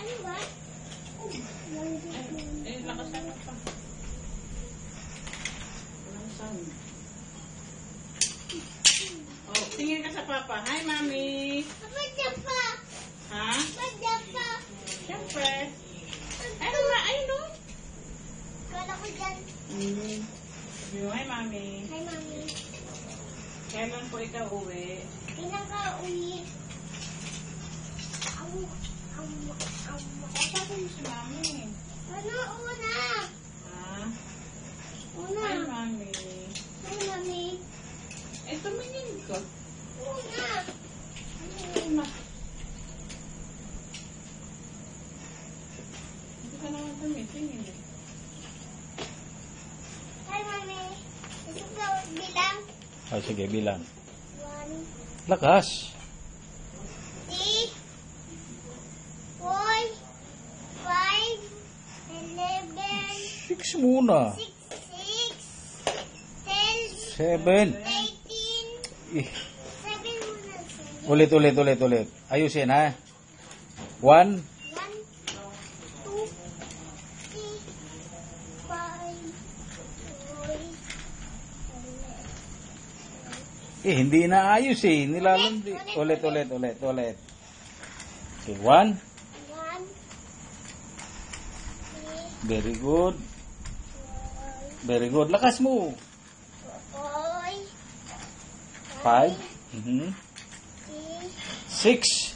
Ano ba? Eh, lakasan mo pa. Walang sound. Oh, tingin ka sa papa. Hi, mami. Madya pa. Ha? Madya pa. Siyempre. Ano ba? Ay, no? Kala ko dyan. Hi, mami. Hi, mami. Kailan po ikaw uwi? Kailan ka uwi? Sabi si mami. Ano? Una. Ha? Una. Hi, mami. Hi, mami. Eh, tumingin ka. Una. Una. Hindi ka naman tumitingin eh. Hi, mami. Gusto ko bilang. Oh, sige, bilang. 1, Lakas. 3, 4, 5, 11, 6 muna. 6, 10, 7. 18, 7 muna. Ulit. Ayusin, ha? 1. 1, 2, 3, 5, 4, Hindi na ayos eh. Nilalandi. Ulit. Okay, 1. 1, 3, Very good. Very good. Lakas mo. 4, 5. 3, 6. 6,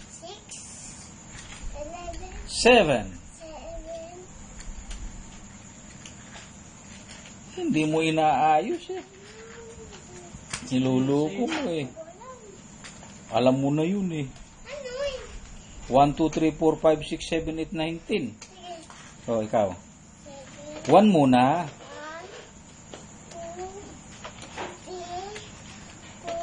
11, 7. 7, Hindi mo inaayos eh. Niluluko mo eh. Alam mo na yun eh. ano eh? 1, 2, 3, 4, 5, 6, 7, 8, 9, 10. Sige, So, ikaw. 7, 1 muna. 1, 2, 3, 4,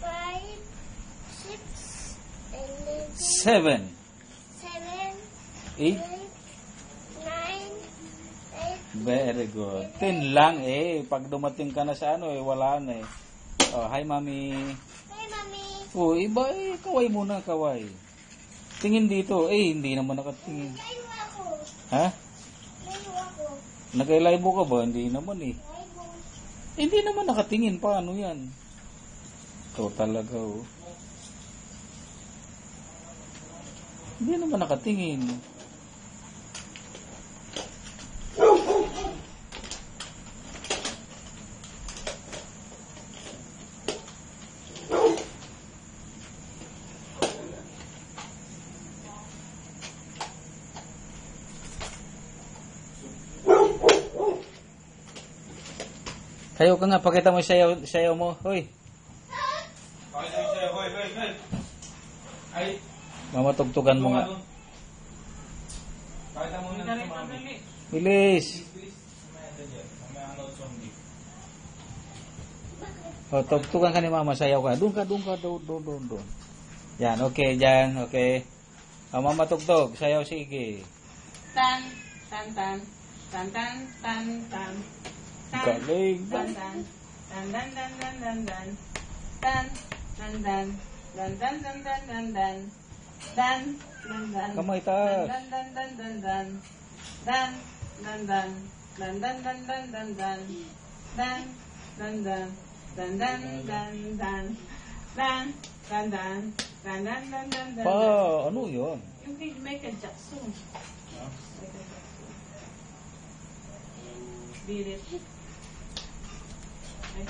5, 6, 11, 7. 7, 8. 8, 9, 8, Very good. 10 lang eh. Pag dumating ka na sa ano eh, wala na eh. Oh, hi mami. Hi, mami. Oh, iba eh. Kaway muna, kaway. Tingin dito. Eh, hindi naman nakatingin. Layo ako. Ha? Layo ako. Nag-live ka ba? Hindi naman eh. Layo. Hindi naman nakatingin. Paano yan? Ito talaga oh. Hindi naman nakatingin. Sayaw ka nga, pakita mo yung sayaw mo. Hoy, Ay, mamatugtugan mo nga. pakita mo na Dali, sa mami. dali. Bilis. Please, mamaya na dyan. Mamaya ang notes on me. O, tugtugan ka ni mama, sayaw ka. Doon. Yan, okay, dyan, okay. O, mama tugtog, sayaw, sige. Tan, tan, tan. Tan, tan, tan, tan. Tan, Galing. tan, tan. Tan, tan, tan, tan, tan, tan. Tan, tan, tan. Dan, dan, dan, dan, dan, dan. Dan, dan, dan. Kamay taas. Dan, dan, dan, dan, dan. Dan, dan, dan. Dan, dan, dan, dan, dan, dan. Dan, dan, dan. Dan, dan, dan, dan. Dan, dan, dan. Dan, dan, dan, dan, dan. Pa, ano yun? Yung kay Michael Jackson. Beat it. Ay,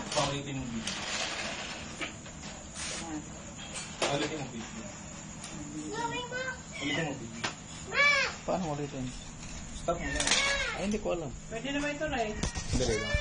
Paulitin mo video. ah. Paulitin mo video. Mami, ma. Paulitin mo video. Ma. Paano ulitin? Stop mo yan. Ay, hindi ko alam. Pwede na ba ito, Ray? Dali lang.